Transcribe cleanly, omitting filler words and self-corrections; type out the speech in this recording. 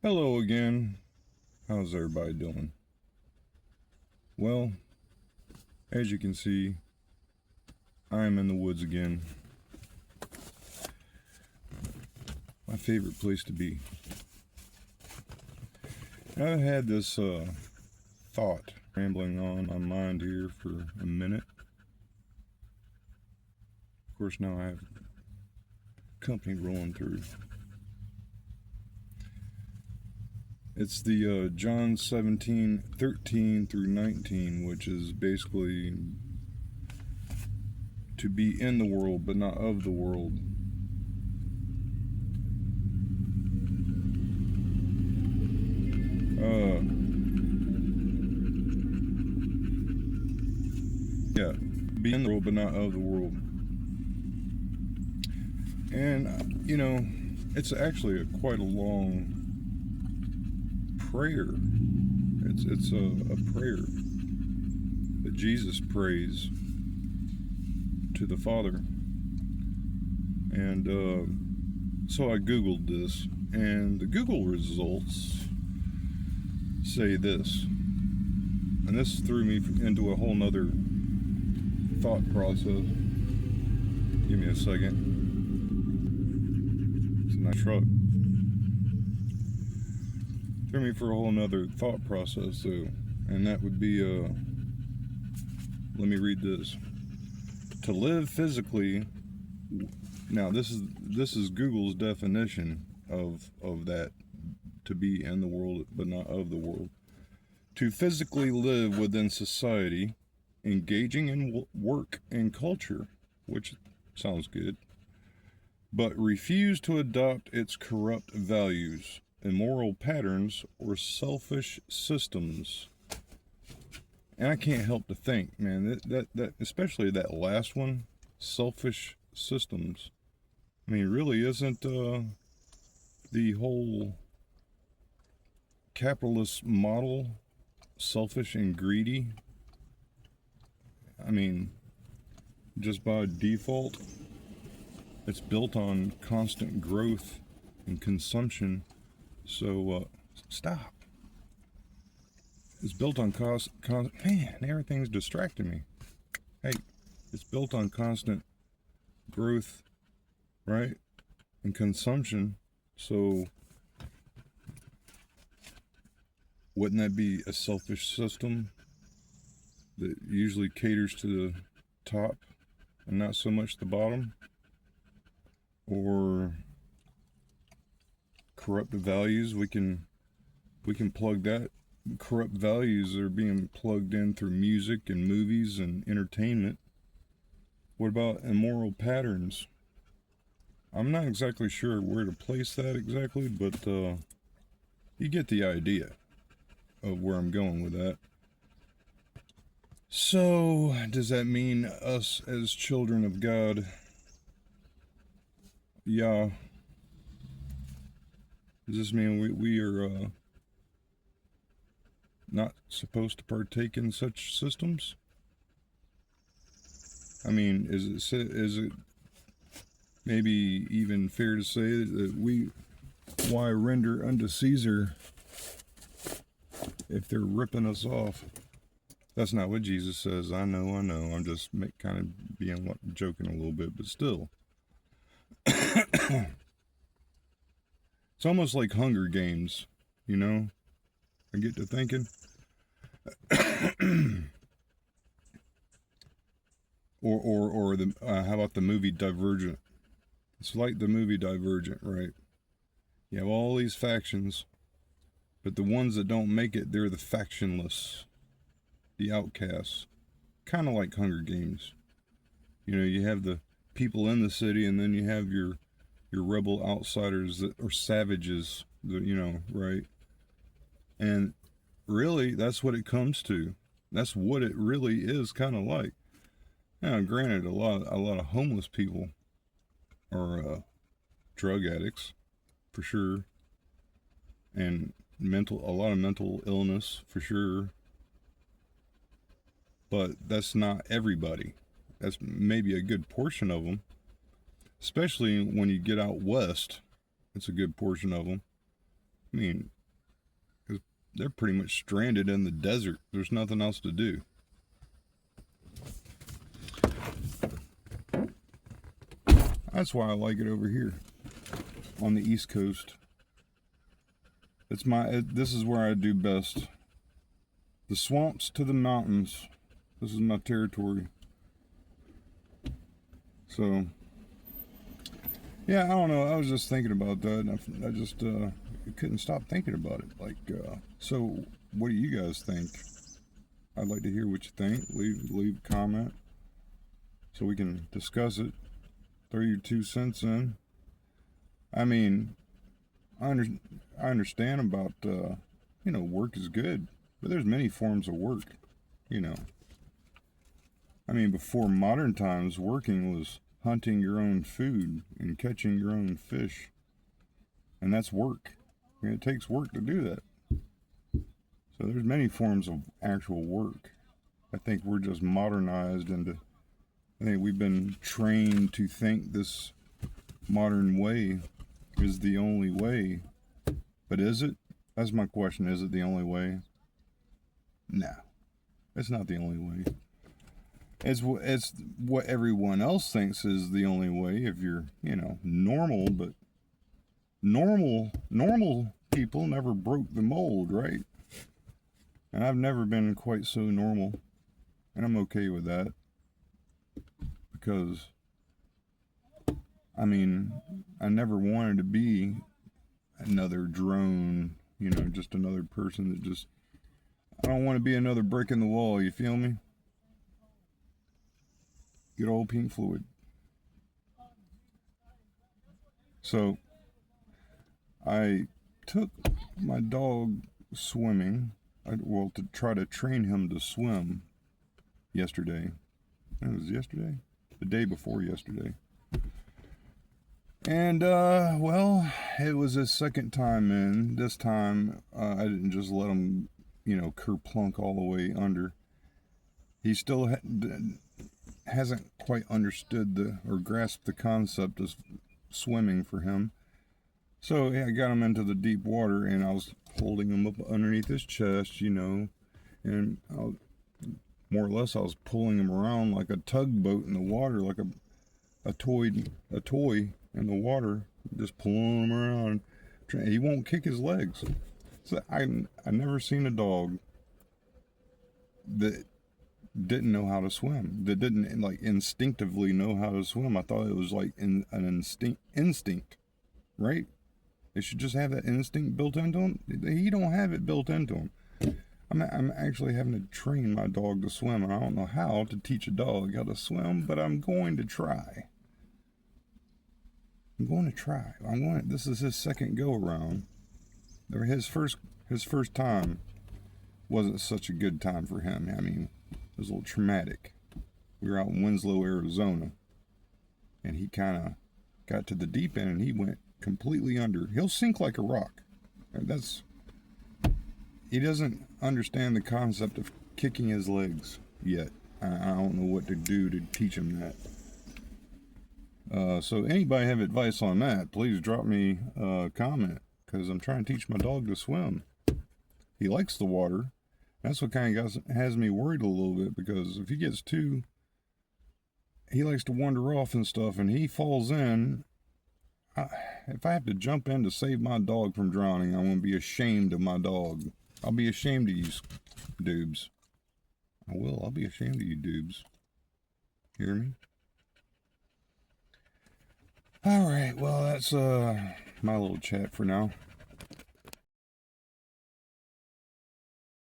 Hello again. How's everybody doing? Well, as you can see, I'm in the woods again. My favorite place to be. I've had this thought rambling on my mind here for a minute. Of course, now I have company rolling through. It's the John 17:13 through 19, which is basically to be in the world but not of the world. Yeah, be in the world but not of the world. And, it's actually quite a long prayer. It's a prayer that Jesus prays to the Father. And so I Googled this, and the Google results say this. And this threw me into a whole nother thought process. Give me a second. It's a nice truck. Threw me for a whole nother thought process though. And that would be let me read this. To live physically. Now this is Google's definition of that, to be in the world but not of the world. To physically live within society, engaging in work and culture, which sounds good, but refuse to adopt its corrupt values, immoral patterns, or selfish systems. And I can't help to think, man, that especially that last one, selfish systems. I mean, really, isn't the whole capitalist model selfish and greedy? I mean, just by default, it's built on constant growth and consumption. So, stop. It's built on man, everything's distracting me. Hey, it's built on constant growth, right? And consumption. So, wouldn't that be a selfish system that usually caters to the top and not so much the bottom? Or corrupt values, we can plug that. Corrupt values are being plugged in through music and movies and entertainment. What about immoral patterns? I'm not exactly sure where to place that exactly, but you get the idea of where I'm going with that. So, does that mean us as children of God? Yeah. Does this mean we are not supposed to partake in such systems? I mean, is it maybe even fair to say that why render unto Caesar if they're ripping us off? That's not what Jesus says. I know. I'm just kind of being joking a little bit, but still. It's almost like Hunger Games, you know? I get to thinking. or the how about the movie Divergent? It's like the movie Divergent, right? You have all these factions, but the ones that don't make it, they're the factionless, the outcasts. Kind of like Hunger Games. You know, you have the people in the city, and then you have your rebel outsiders that are savages, right? And really, that's what it comes to. That's what it really is kind of like. Now, granted, a lot of homeless people are drug addicts, for sure, and a lot of mental illness, for sure. But that's not everybody. That's maybe a good portion of them, especially when you get out west. It's a good portion of them. I mean, 'cause they're pretty much stranded in the desert. There's nothing else to do. That's why I like it over here on the East Coast. This is where I do best. The swamps to the mountains. This is my territory. So, yeah, I don't know. I was just thinking about that. And I just couldn't stop thinking about it. Like, so what do you guys think? I'd like to hear what you think. Leave a comment so we can discuss it. Throw your 2 cents in. I mean, I understand about, work is good, but there's many forms of work, I mean, before modern times, working was hunting your own food and catching your own fish. And that's work. I mean, it takes work to do that. So there's many forms of actual work. I think we're just modernized into, I think we've been trained to think this modern way is the only way. But is it? That's my question. Is it the only way? No, it's not the only way. It's what everyone else thinks is the only way if you're, normal, but normal people never broke the mold, right? And I've never been quite so normal, and I'm okay with that. Because, I mean, I never wanted to be another drone, just another person that just, I don't want to be another brick in the wall, you feel me? Good old Pink Floyd. So, I took my dog swimming, to try to train him to swim yesterday. It was yesterday? The day before yesterday. And, it was his second time in. This time, I didn't just let him, kerplunk all the way under. He still hasn't quite understood or grasped the concept of swimming for him. So, yeah, I got him into the deep water, and I was holding him up underneath his chest, and more or less I was pulling him around like a tugboat in the water, like a toy in the water, just pulling him around. He won't kick his legs. So I never seen a dog that didn't know how to swim, that didn't instinctively know how to swim. I thought it was like an instinct, right? They should just have that instinct built into them. He don't have it built into him. I'm actually having to train my dog to swim, and I don't know how to teach a dog how to swim, but I'm going to try. This is his second go around. His first time wasn't such a good time for him. I mean, it was a little traumatic. We were out in Winslow, Arizona, and he kind of got to the deep end and he went completely under. He'll sink like a rock. He doesn't understand the concept of kicking his legs yet. I don't know what to do to teach him that. So anybody have advice on that, please drop me a comment, because I'm trying to teach my dog to swim. He likes the water. That's what kind of has me worried a little bit, because if he gets he likes to wander off and stuff, and he falls in. If I have to jump in to save my dog from drowning, I'm going to be ashamed of my dog. I'll be ashamed of you, doobs. I will. I'll be ashamed of you, doobs. Hear me? All right. Well, that's my little chat for now.